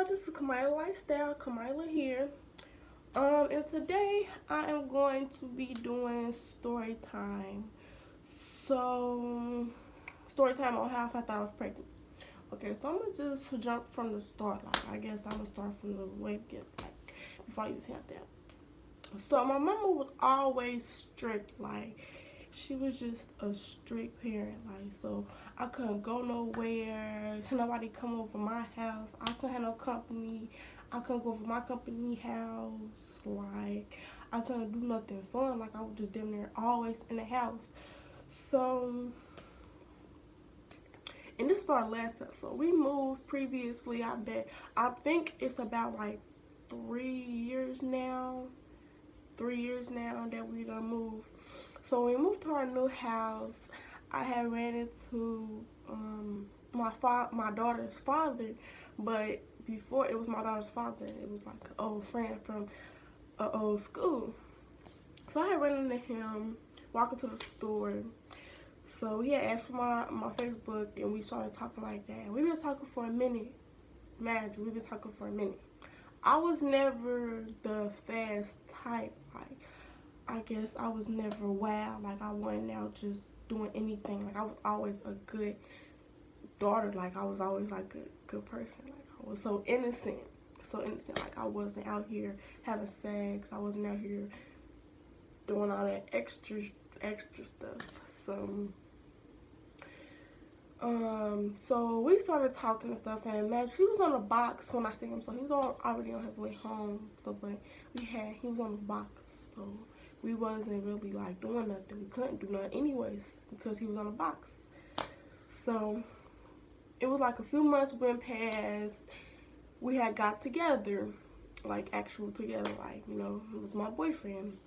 this is Kamila Lifestyle, Kamila here. And today I am going to be doing story time. So, story time on how I found out I was pregnant. Okay, so I'm gonna just jump from the start. Like, I guess I'm gonna start from the way beginning, like, before I even found that. So, my mama was always strict. Like, she was just a strict parent. Like, so I couldn't go nowhere. Could nobody come over my house. I couldn't have no company. I couldn't go over my company house. Like, I couldn't do nothing fun. Like, I was just damn near always in the house. So, and this started last time. So we moved previously. I think it's about like 3 years now. 3 years now that we done moved. So when we moved to our new house, I had ran into my daughter's father, but before it was my daughter's father, it was like an old friend from an old school. So I had run into him walking to the store. So he had asked for my Facebook, and we started talking like that. We've been talking for a minute. Imagine, we've been talking for a minute. I was never the fast type. Like, I guess I was never wild. Like, I wasn't out just doing anything. Like, I was always a good daughter. Like, I was always like a good person. Like, I was so innocent. So innocent. Like, I wasn't out here having sex. I wasn't out here doing all that extra stuff. So we started talking and stuff, and man, he was on the box when I seen him, so he was already on his way home. So, but he was on the box, so we wasn't really like doing nothing. We couldn't do nothing anyways because he was on the box. So it was like a few months went past. We had got together, like actual together, like, you know, he was my boyfriend.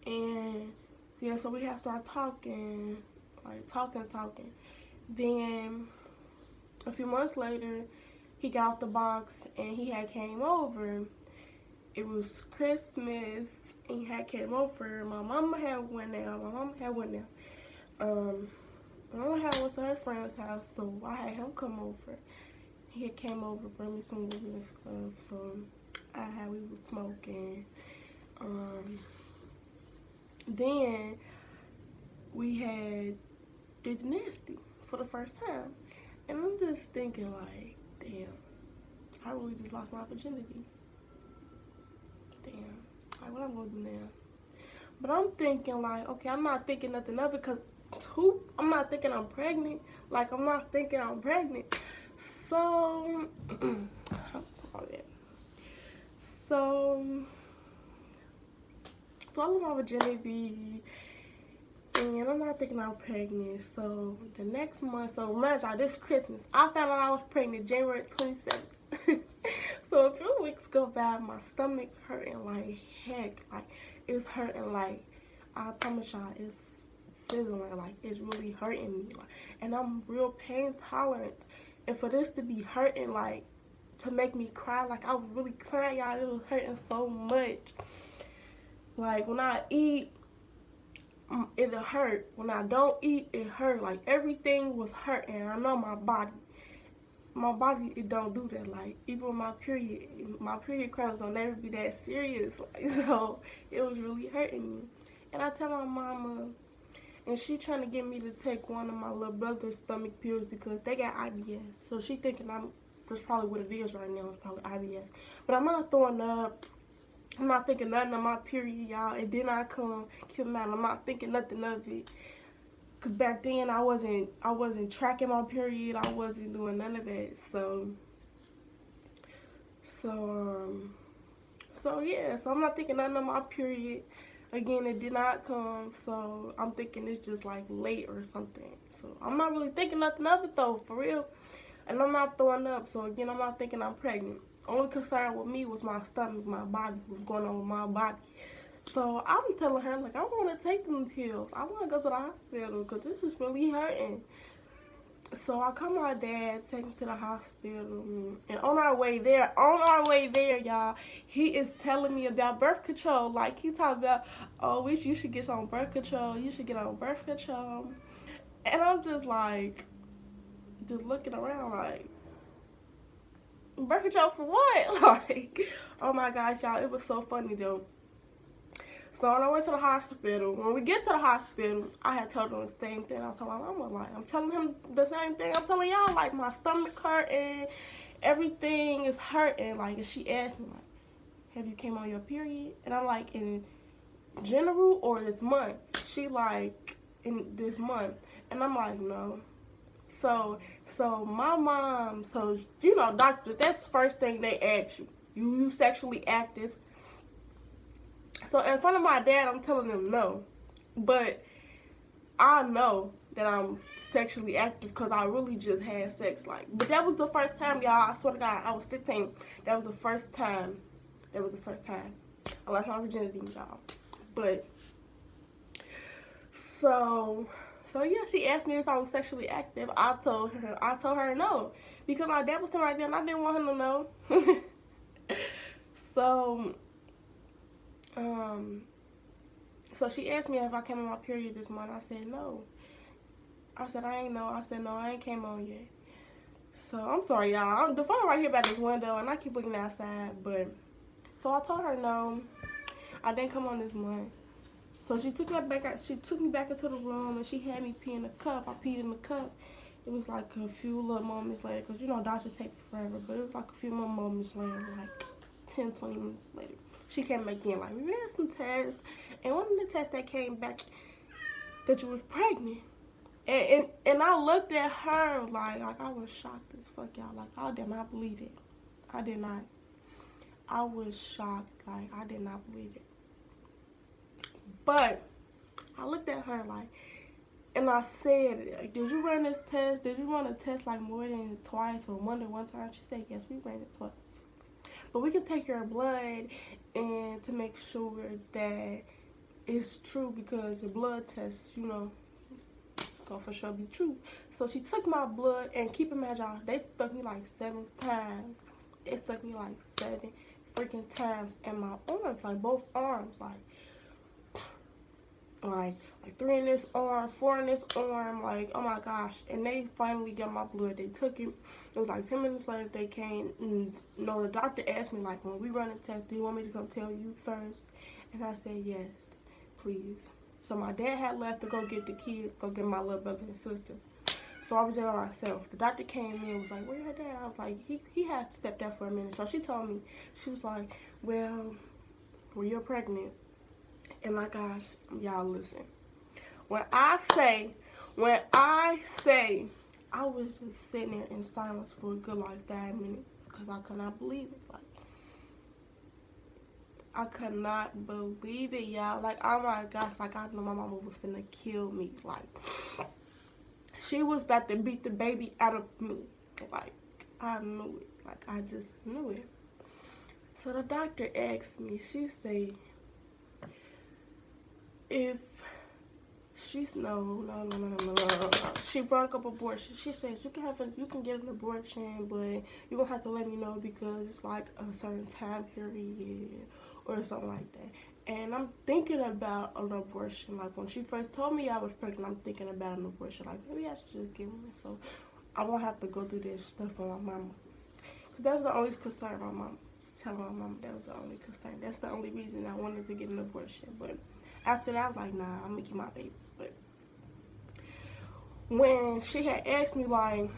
And yeah, so we had started talking, like talking. Then a few months later, he got out the box and he had came over. It was Christmas and he had came over. My mama had went there. My mama had went to her friend's house, so I had him come over. He had came over, bring me some weed and stuff. So we was smoking. Then we had did the nasty for the first time. And I'm just thinking like, damn, I really just lost my virginity. Damn, like what I'm gonna do now? But I'm thinking like, okay, I'm not thinking nothing of it because I'm not thinking I'm pregnant. Like, I'm not thinking I'm pregnant. So, so I lost my virginity. And I'm not thinking I'm pregnant. So the next month, so remember y'all, this Christmas, I found out I was pregnant January 27th. So a few weeks go by, my stomach hurting like heck. Like, it's hurting like, I promise y'all, it's sizzling. Like, it's really hurting me. Like, and I'm real pain tolerant. And for this to be hurting, like, to make me cry, like I was really crying, y'all. It was hurting so much. Like, when I eat, it'll hurt. When I don't eat, it hurt. Like, everything was hurting. I know my body, it don't do that. Like, even my period cramps don't never be that serious. Like, so it was really hurting me. And I tell my mama, and she trying to get me to take one of my little brother's stomach pills because they got IBS. So she thinking that's probably what it is right now. It's probably IBS. But I'm not throwing up. I'm not thinking nothing of my period, y'all. It did not come. Keep in mind, I'm not thinking nothing of it. Cause back then I wasn't tracking my period. I wasn't doing none of that. So yeah. So I'm not thinking nothing of my period. Again, it did not come. So I'm thinking it's just like late or something. So I'm not really thinking nothing of it though, for real. And I'm not throwing up. So again, I'm not thinking I'm pregnant. Only concern with me was my stomach, my body, what's going on with my body. So I'm telling her, like, I want to take them pills. I want to go to the hospital because this is really hurting. So I call my dad, take him to the hospital. And on our way there, y'all, he is telling me about birth control. Like, he talking about, oh, you should get on birth control. You should get on birth control. And I'm just like, just looking around like, Birth control for what? Like, oh my gosh, y'all, it was so funny though. So when I went to the hospital, when we get to the hospital, I had told him the same thing. I was telling my mama, like, I'm telling him the same thing I'm telling y'all, like, my stomach hurting, everything is hurting. Like, and she asked me, like, have you came on your period? And I'm like, in general or this month? She like, in this month. And I'm like, no. So my mom, so, you know, doctors, that's the first thing they ask you. You sexually active? So in front of my dad, I'm telling him no. But I know that I'm sexually active because I really just had sex. Like, but that was the first time, y'all. I swear to God, I was 15. That was the first time. That was the first time I lost my virginity, y'all. But so yeah, she asked me if I was sexually active. I told her no because my dad was sitting right there and I didn't want him to know. So so she asked me if I came on my period this month. I said no. I said I ain't know. I said no, I ain't came on yet. So I'm sorry, y'all. The phone right here by this window, and I keep looking outside. But so I told her no, I didn't come on this month. So she took me back out. She took me back into the room, and she had me pee in the cup. I peed in the cup. It was like a few little moments later, because you know doctors take forever. But it was like a few more moments later, like 10, 20 minutes later. She came back in, like, we ran some tests, and one of the tests that came back that you was pregnant. And I looked at her like I was shocked as fuck, y'all. Like, I did not believe it. I did not. I was shocked. Like, I did not believe it. But I looked at her like, and I said, like, did you run this test? Did you run a test like more than twice or more than one time? She said, yes, we ran it twice. But we can take your blood and to make sure that it's true because your blood test, you know, it's gonna for sure be true. So she took my blood, and keep in mind, y'all, they stuck me like 7 times. They stuck me like 7 freaking times in my arms, like both arms, like 3 in this arm, 4 in this arm, like, oh my gosh. And they finally got my blood. They took it. It was like 10 minutes later they came. And, you know, the doctor asked me, like, when we run a test, do you want me to come tell you first? And I said, yes, please. So my dad had left to go get the kids, go get my little brother and sister. So I was there by myself. The doctor came in and was like, where your dad? I was like, he had stepped out for a minute. So she told me, she was like, well, you're pregnant. And like, gosh, y'all listen. When I say, I was just sitting there in silence for a good like 5 minutes because I could not believe it. Like, I could not believe it, y'all. Like, oh my gosh, like, I know my mama was finna kill me. Like, she was about to beat the baby out of me. Like, I knew it. Like, I just knew it. So the doctor asked me, she said, if she's no. She brought up abortion. She says you can get an abortion, but you're gonna have to let me know because it's like a certain time period or something like that. And I'm thinking about an abortion. Like, when she first told me I was pregnant, I'm thinking about an abortion. Like, maybe I should just get one so I won't have to go through this stuff for my mama. That was the only concern my mom. Just telling my mom that was the only concern. That's the only reason I wanted to get an abortion. But after that, I was like, nah, I'm gonna keep my baby. But when she had asked me, like,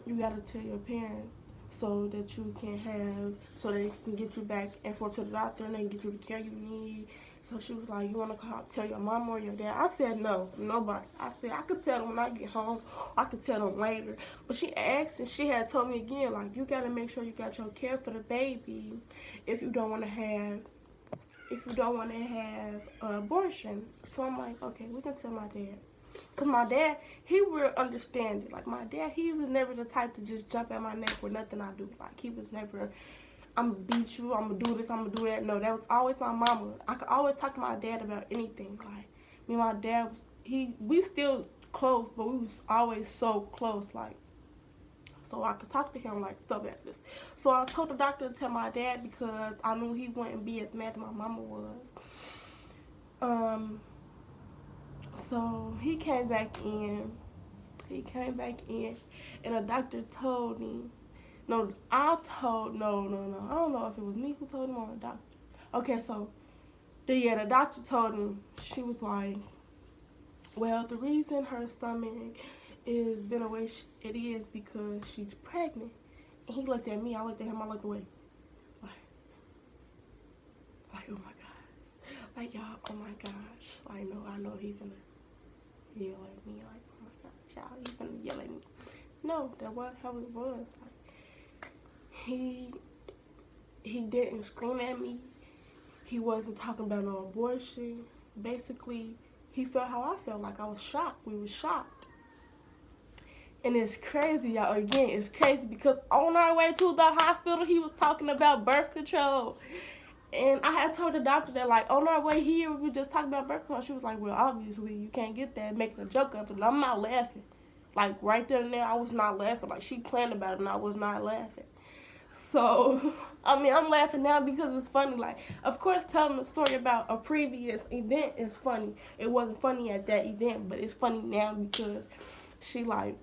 you gotta tell your parents so that you can have, so they can get you back and forth to the doctor and they can get you the care you need. So she was like, you wanna tell your mom or your dad? I said no, nobody. I said I could tell them when I get home, or I could tell them later. But she asked, and she had told me again, like, you gotta make sure you got your care for the baby if you don't wanna have abortion. So I'm like, okay, we can tell my dad. Because my dad, he will understand it. Like, my dad, he was never the type to just jump at my neck for nothing I do. Like, he was never, I'm going to beat you, I'm going to do this, I'm going to do that. No, that was always my mama. I could always talk to my dad about anything. Like, me and my dad, we still close, but we was always so close. Like, so I could talk to him like stuff like this. So I told the doctor to tell my dad because I knew he wouldn't be as mad as my mama was. So he came back in, and the doctor told me No, I told, no. I don't know if it was me who told him or the doctor. Okay, so, the doctor told him, she was like, well, the reason her stomach is been the way it is because she's pregnant. And he looked at me, I looked at him, I looked away. Like, oh my gosh. Like, y'all, oh my gosh. Like, no, I know he finna yell at me. Like, oh my gosh, y'all, he finna yell at me. No, that wasn't how it was. Like, he didn't scream at me. He wasn't talking about no abortion. Basically, he felt how I felt, like I was shocked. We were shocked. And it's crazy, y'all. Again, it's crazy because on our way to the hospital, he was talking about birth control. And I had told the doctor that, like, on our way here, we were just talking about birth control. She was like, well, obviously, you can't get that, making a joke of it. And I'm not laughing. Like, right then and there, I was not laughing. Like, she planned about it, and I was not laughing. So, I mean, I'm laughing now because it's funny. Like, of course, telling a story about a previous event is funny. It wasn't funny at that event, but it's funny now because she, like,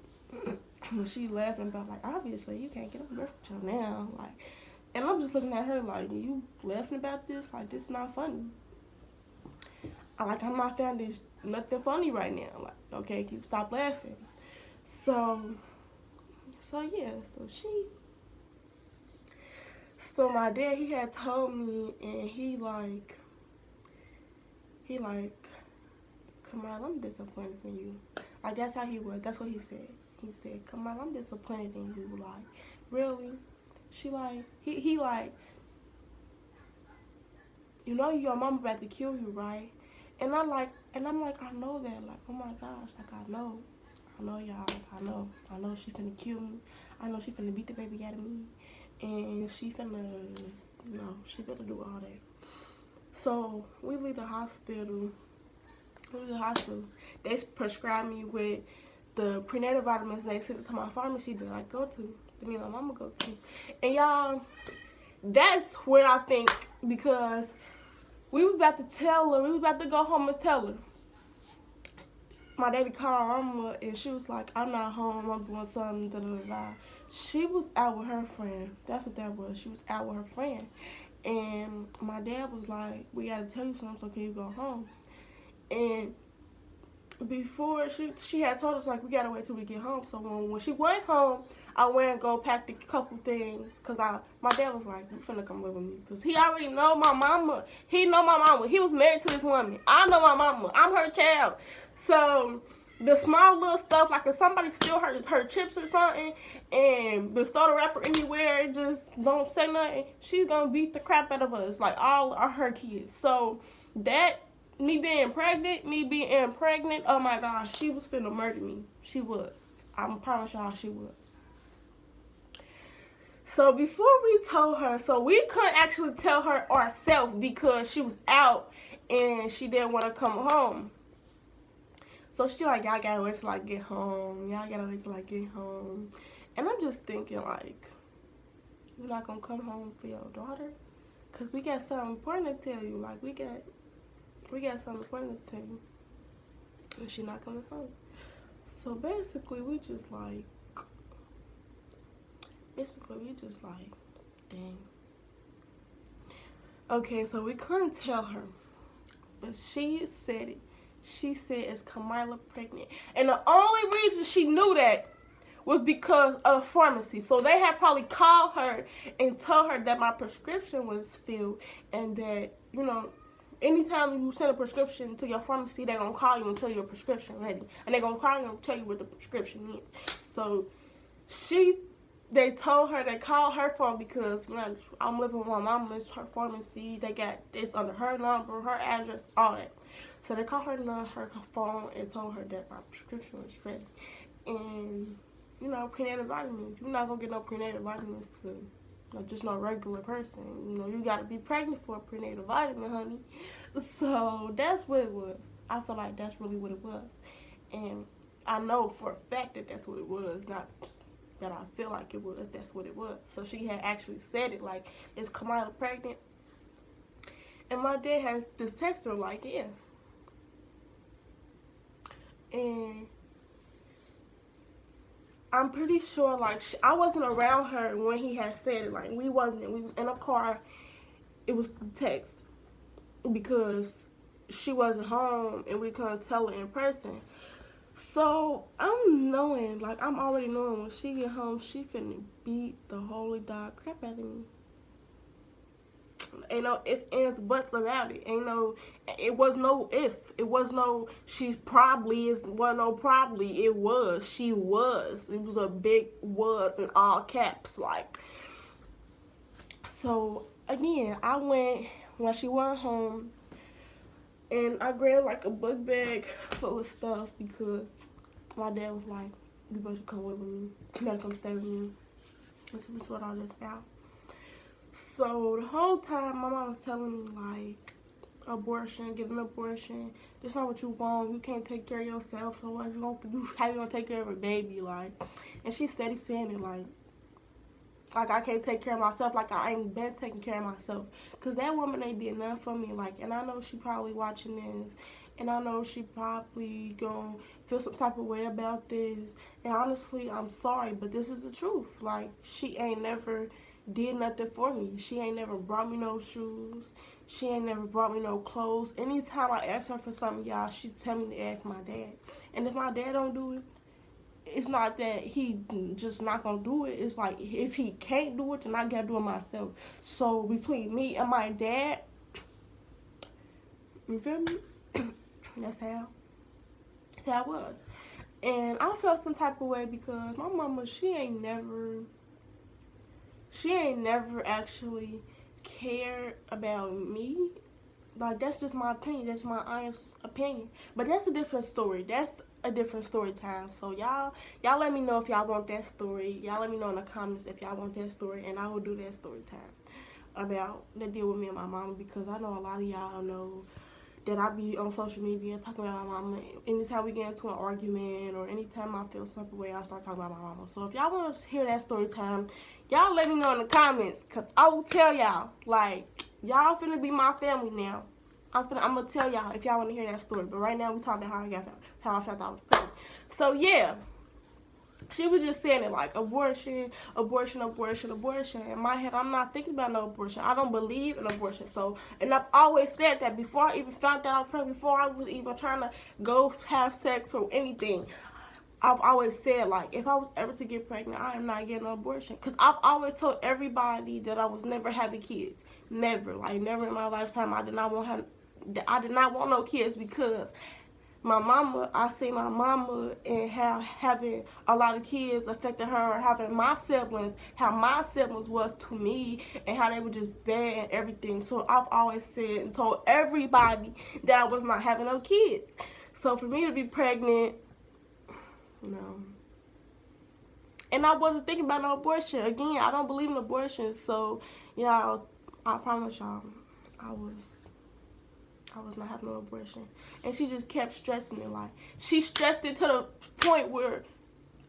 she laughing about, like, obviously, you can't get on birth control now. Like, and I'm just looking at her like, you laughing about this? Like, this is not funny. I'm not finding this nothing funny right now. Like, okay, can you stop laughing? So yeah, so my dad, he had told me, and he like, Kamal, I'm disappointed in you. Like, that's how he was. That's what he said. He said, Kamal, I'm disappointed in you. Like, really? She like, he like, you know your mama about to kill you, right? And I'm like, I know that. Like, oh my gosh, like, I know y'all. I know she finna kill me. I know she finna beat the baby out of me. And she finna do all that. So we leave the hospital. They prescribed me with the prenatal vitamins, and they sent it to my pharmacy that I go to. I mean, my mama go to. And y'all, that's where I think, because we was about to go home and tell her. My daddy called mama, and she was like, I'm not home, I'm doing something, da da da. She was out with her friend. That's what that was. She was out with her friend. And my dad was like, we gotta tell you something, so can you go home? And before, she had told us, like, we gotta wait till we get home. So when she went home, I went and go pack a couple things, because my dad was like, you finna come live with me, because he already know my mama. He know my mama. He was married to this woman. I know my mama. I'm her child. So the small little stuff, like if somebody steal her chips or something and bestow the wrapper anywhere and just don't say nothing, she's gonna beat the crap out of us, like all of her kids. So that, me being pregnant, oh my gosh, she was finna murder me. She was. I promise y'all she was. So before we told her, so we couldn't actually tell her ourselves because she was out and she didn't want to come home. So she like, y'all gotta wait till I get home. And I'm just thinking, like, you're not gonna come home for your daughter? Because we got something important to tell you. Like, we got something important to tell you. And she not coming home. So basically, we just like, dang. Okay, so we couldn't tell her. But she said it. She said, is Kamila pregnant? And the only reason she knew that was because of the pharmacy. So they had probably called her and told her that my prescription was filled, and that, you know, anytime you send a prescription to your pharmacy, they're going to call you and tell you your prescription ready. And they're going to call you and tell you what the prescription is. So they called her phone because I'm living with my mom, it's her pharmacy. They got this under her number, her address, all that. So they called her phone and told her that my prescription was ready. And, you know, prenatal vitamins. You're not going to get no prenatal vitamins to, you know, just no regular person. You know, you got to be pregnant for a prenatal vitamin, honey. So that's what it was. I feel like that's really what it was. And I know for a fact that that's what it was, not just that I feel like it was. That's what it was. So she had actually said it, like, is Kamila pregnant? And my dad has just texted her, like, yeah. And I'm pretty sure, like, I wasn't around her when he had said it. Like, we was in a car. It was text because she wasn't home and we couldn't tell her in person. So I'm already knowing when she get home, she finna beat the holy dog crap out of me. Ain't no if, ands, buts about it. It was no if. It was no, she's probably, is one no probably. It was. She was. It was a big was in all caps, like. So, again, I went when she went home, and I grabbed, like, a book bag full of stuff because my dad was like, you better come with me. You better come stay with me until we sort all this out. So the whole time my mom was telling me, like, abortion, get an abortion. That's not what you want. You can't take care of yourself. So how you gonna take care of a baby? Like, and she steady saying it like I can't take care of myself. Like I ain't been taking care of myself. Cause that woman ain't did nothing for me. Like, and I know she probably watching this. And I know she probably gonna feel some type of way about this. And honestly, I'm sorry, but this is the truth. Like, she ain't never did nothing for me. She ain't never brought me no shoes. She ain't never brought me no clothes. Anytime I ask her for something, y'all, she tell me to ask my dad. And if my dad don't do it, it's not that he just not gonna do it. It's like, if he can't do it, then I gotta do it myself. So between me and my dad, you feel me? That's how it was. And I felt some type of way because my mama, she ain't never actually cared about me. Like, that's just my opinion. That's my honest opinion. But that's a different story. That's a different story time. So y'all let me know if y'all want that story. Y'all let me know in the comments if y'all want that story, and I will do that story time about the deal with me and my mama, because I know a lot of y'all know that I be on social media talking about my mama. Anytime we get into an argument or anytime I feel some way, I start talking about my mama. So if y'all want to hear that story time, y'all let me know in the comments, because I will tell y'all. Like, y'all finna be my family now. I'm gonna tell y'all if y'all want to hear that story. But right now we talking about how I felt I was pregnant. So yeah. She was just saying it like abortion. In my head, I'm not thinking about no abortion. I don't believe in abortion. So, and I've always said that before I even found out I was pregnant, before I was even trying to go have sex or anything. I've always said, like, if I was ever to get pregnant, I am not getting an abortion. Because I've always told everybody that I was never having kids. Never. Like, never in my lifetime. I did not want no kids because I seen my mama and how having a lot of kids affected her, having my siblings, how my siblings was to me, and how they were just bad and everything. So I've always said and told everybody that I was not having no kids. So for me to be pregnant, no. And I wasn't thinking about no abortion. Again, I don't believe in abortion. So, y'all, I promise y'all, I was not having no abortion. And she just kept stressing it. Like, she stressed it to the point where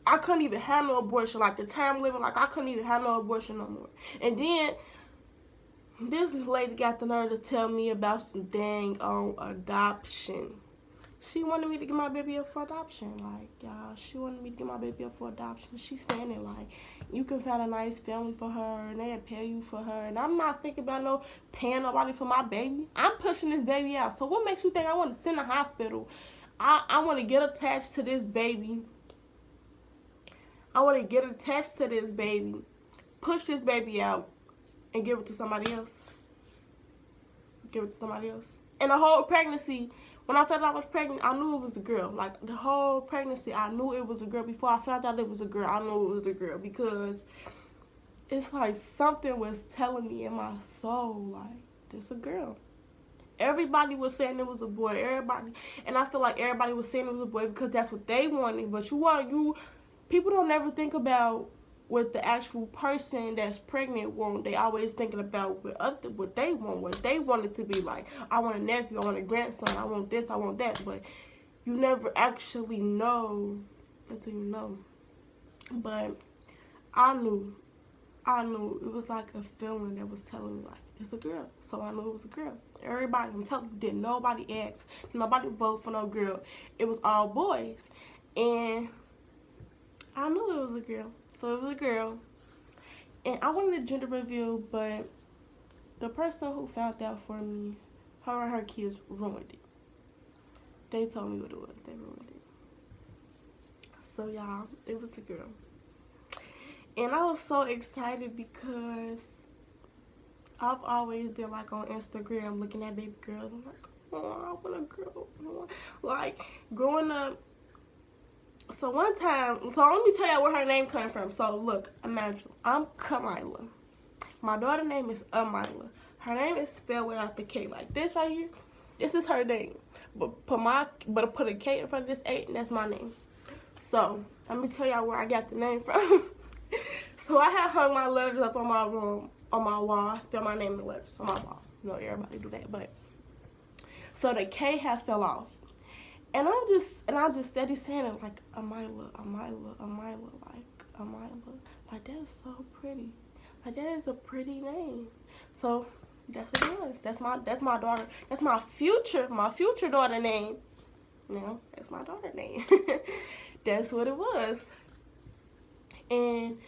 I couldn't even have no abortion. Like, the time living, like, I couldn't even have no abortion no more. And then this lady got the nerve to tell me about some dang adoption. She wanted me to give my baby up for adoption. Like, y'all, she wanted me to give my baby up for adoption. She's saying it like, you can find a nice family for her, and they'll pay you for her. And I'm not thinking about no paying nobody for my baby. I'm pushing this baby out. So what makes you think I want to send to the hospital? I want to get attached to this baby. I want to get attached to this baby, push this baby out, and give it to somebody else. Give it to somebody else. And the whole pregnancy, when I found out I was pregnant, I knew it was a girl. Like, the whole pregnancy, I knew it was a girl. Before I found out it was a girl, I knew it was a girl. Because it's like something was telling me in my soul, like, this a girl. Everybody was saying it was a boy. Everybody. And I feel like everybody was saying it was a boy because that's what they wanted. But people don't ever think about what the actual person that's pregnant want. They always thinking about what they want, what they want it to be like. I want a nephew, I want a grandson, I want this, I want that. But you never actually know until you know. But I knew. It was like a feeling that was telling me, like, it's a girl. So I knew it was a girl. Everybody, I'm telling you, didn't nobody ask. Nobody vote for no girl. It was all boys. And I knew it was a girl. So it was a girl. And I wanted a gender reveal, but the person who found out for me, her and her kids ruined it. They told me what it was. They ruined it. So y'all, it was a girl. And I was so excited because I've always been like on Instagram looking at baby girls. I'm like, oh, I want a girl. Like growing up. So one time, so let me tell y'all where her name came from. So look, imagine, I'm Kamila. My daughter's name is Amila. Her name is spelled without the K, like this right here. This is her name. But put a K in front of this 8, and that's my name. So let me tell y'all where I got the name from. So I had hung my letters up on my room, on my wall. I spelled my name in the letters on my wall. You know, everybody do that, but so the K had fell off. And I just steady saying it like Amila, like Amila. Like that is so pretty. Like that is a pretty name. So that's what it was. That's my daughter. That's my future daughter name. No, that's my daughter name. That's what it was. And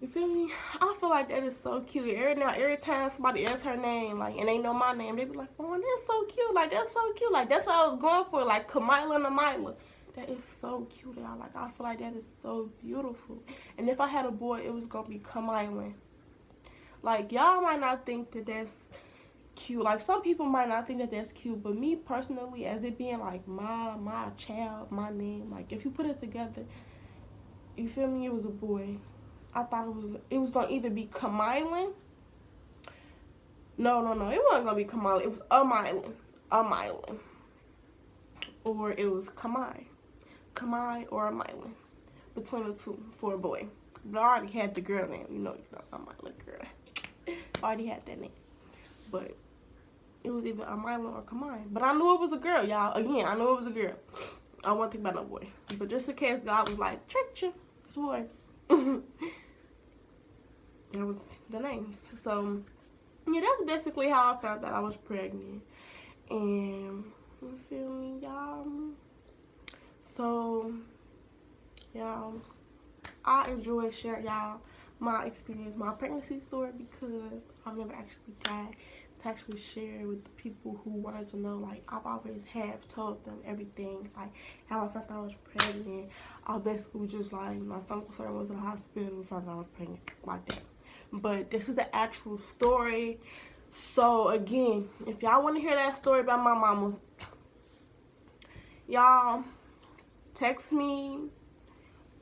you feel me? I feel like that is so cute. Every time somebody asks her name, like, and they know my name, they be like, oh, that's so cute. Like, that's so cute. Like, that's what I was going for. Like, Kamila and Amila. That is so cute. I feel like that is so beautiful. And if I had a boy, it was going to be Kamila. Like, y'all might not think that that's cute. Like, some people might not think that that's cute. But me, personally, as it being, like, my child, my name, like, if you put it together, you feel me? It was a boy. I thought it was gonna either be Kamila. No, it wasn't gonna be Kamila. It was Amila, or it was Kamai or Amila. Between the two for a boy. But I already had the girl name. You know, Amila girl. I already had that name, but it was either Amila or Kamai. But I knew it was a girl, y'all. Again, I knew it was a girl. I wasn't thinking about no boy. But just in case God was like, tricked you, it's a boy. That was the names. So yeah, that's basically how I found out I was pregnant. And you feel me, y'all? So y'all, I enjoy sharing y'all my experience, my pregnancy story, because I've never actually got to actually share with the people who wanted to know. Like, I've always have told them everything, like how I found out I was pregnant. I basically was just like, my stomach was hurting, went to the hospital, found out I was pregnant, like that. But this is the actual story. So again, if y'all want to hear that story about my mama, y'all text me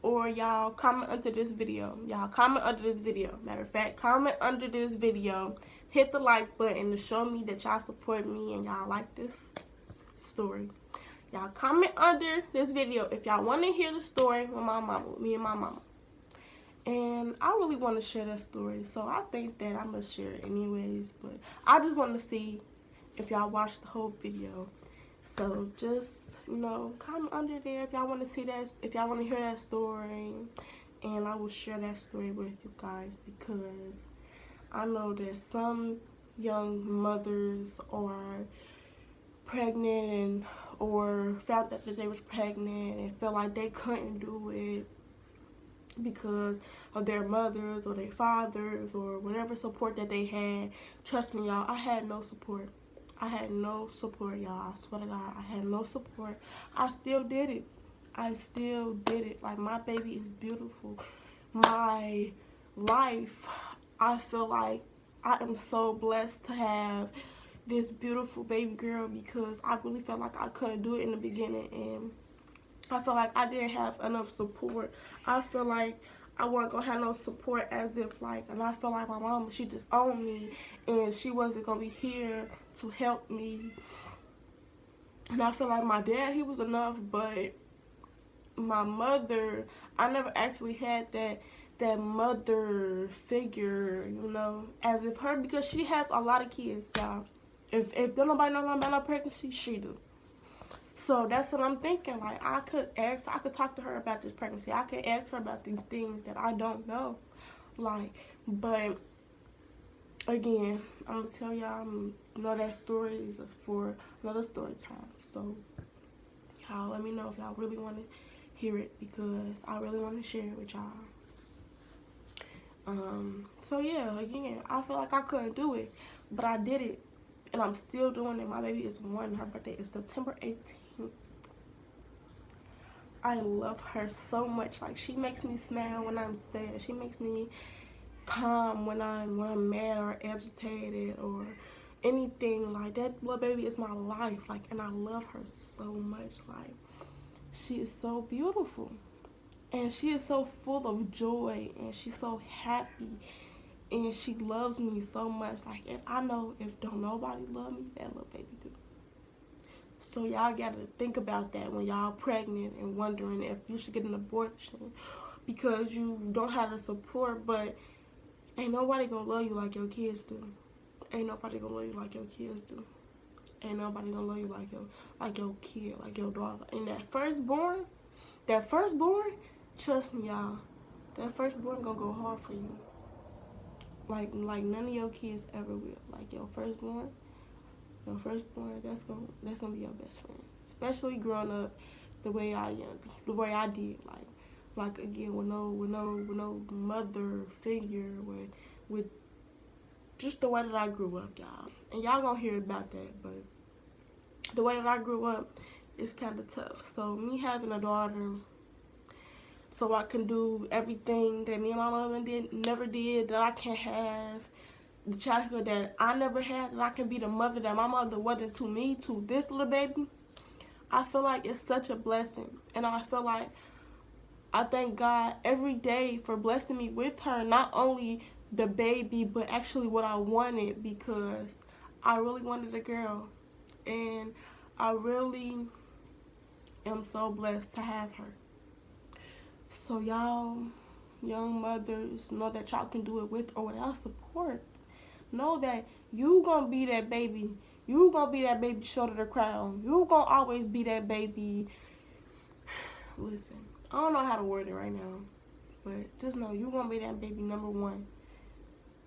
or y'all comment under this video. Matter of fact, comment under this video. Hit the like button to show me that y'all support me and y'all like this story. Y'all comment under this video if y'all want to hear the story with my mama, with me and my mama. And I really want to share that story, so I think that I'm going to share it anyways. But I just want to see if y'all watched the whole video. So just, you know, comment under there if y'all want to see that, if y'all want to hear that story. And I will share that story with you guys, because I know that some young mothers are pregnant or found out that they was pregnant and felt like they couldn't do it because of their mothers or their fathers or whatever support that they had. Trust me, y'all, I had no support. Y'all. I swear to God, I had no support. I still did it. Like, my baby is beautiful. My life, I feel like I am so blessed to have this beautiful baby girl, because I really felt like I couldn't do it in the beginning, and I feel like I didn't have enough support. I feel like I wasn't going to have no support, as if like, and I feel like my mama, she disowned me and she wasn't going to be here to help me. And I feel like my dad, he was enough, but my mother, I never actually had that mother figure, you know, as if her, because she has a lot of kids, y'all. If don't nobody know nothing about her pregnancy, she do. So that's what I'm thinking. Like, I could talk to her about this pregnancy. I could ask her about these things that I don't know. Like, but again, I'm gonna tell y'all, that story is for another story time. So y'all let me know if y'all really want to hear it because I really want to share it with y'all. So yeah, again, I feel like I couldn't do it, but I did it, and I'm still doing it. My baby is 1. Her birthday is September 18th. I love her so much. Like, she makes me smile when I'm sad. She makes me calm when I'm mad or agitated or anything. Like, that little baby is my life. Like, and I love her so much. Like, she is so beautiful, and she is so full of joy, and she's so happy, and she loves me so much. Like, if don't nobody love me, that little baby do. So y'all gotta think about that when y'all pregnant and wondering if you should get an abortion because you don't have the support. But ain't nobody gonna love you like your kids do. Ain't nobody gonna love you like your kids do. Ain't nobody gonna love you like your kid, like your daughter. And that firstborn, trust me, y'all, that firstborn gonna go hard for you. Like none of your kids ever will. Like your firstborn, that's gonna be your best friend. Especially growing up the way I did. Like again, with no mother figure, with just the way that I grew up, y'all. And y'all gonna hear about that, but the way that I grew up is kind of tough. So me having a daughter, so I can do everything that me and my mama never did, that I can have the childhood that I never had, that I can be the mother that my mother wasn't to me, to this little baby. I feel like it's such a blessing, and I feel like I thank God every day for blessing me with her, not only the baby, but actually what I wanted, because I really wanted a girl, and I really am so blessed to have her. So y'all, young mothers, know that y'all can do it with or without support. Know that you gonna be that baby. You gonna be that baby shoulder to cry on. You gonna always be that baby. Listen, I don't know how to word it right now, but just know you gonna be that baby number 1.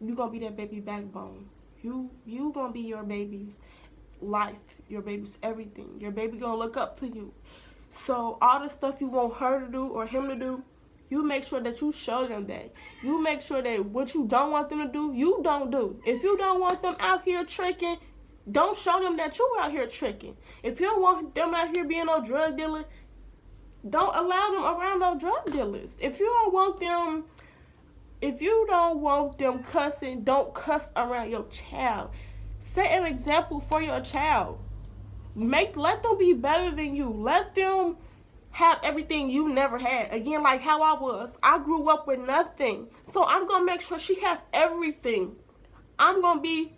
You gonna be that baby backbone. You gonna be your baby's life, your baby's everything. Your baby gonna look up to you. So all the stuff you want her to do or him to do, you make sure that you show them that. You make sure that what you don't want them to do, you don't do. If you don't want them out here tricking, don't show them that you out here tricking. If you don't want them out here being no drug dealer, don't allow them around no drug dealers. If you don't want them cussing, don't cuss around your child. Set an example for your child. Let them be better than you. Let them have everything you never had. Again, like how I was. I grew up with nothing. So I'm going to make sure she have everything. I'm going to be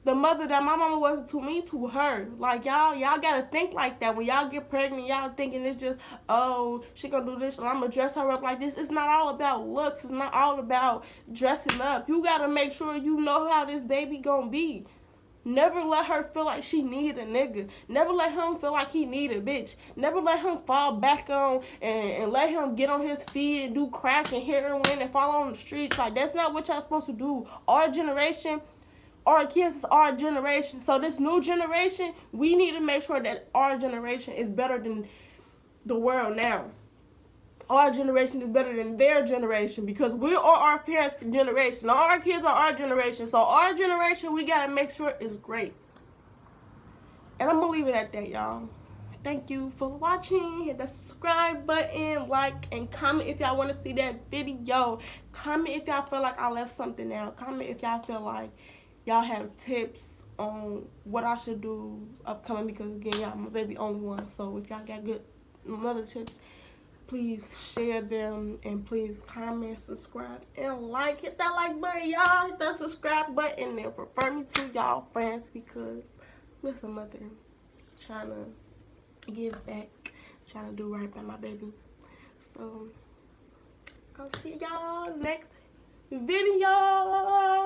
the mother that my mama wasn't to me, to her. Like, y'all got to think like that. When y'all get pregnant, y'all thinking it's just, oh, she going to do this and I'm going to dress her up like this. It's not all about looks. It's not all about dressing up. You got to make sure you know how this baby going to be. Never let her feel like she need a nigga. Never let him feel like he need a bitch. Never let him fall back on and let him get on his feet and do crack and heroin and fall on the streets. Like, that's not what y'all supposed to do. Our generation, our kids is our generation. So this new generation, we need to make sure that our generation is better than the world now. Our generation is better than their generation because we are our parents' generation. Our kids are our generation. So our generation, we got to make sure it's great. And I'm going to leave it at that, y'all. Thank you for watching. Hit that subscribe button, like, and comment if y'all want to see that video. Comment if y'all feel like I left something out. Comment if y'all feel like y'all have tips on what I should do upcoming because, again, y'all my baby only one. So if y'all got good other tips, please share them, and please comment, subscribe, and like. Hit that like button, y'all. Hit that subscribe button and refer me to y'all friends because I'm just a mother trying to give back, trying to do right by my baby. So I'll see y'all next video.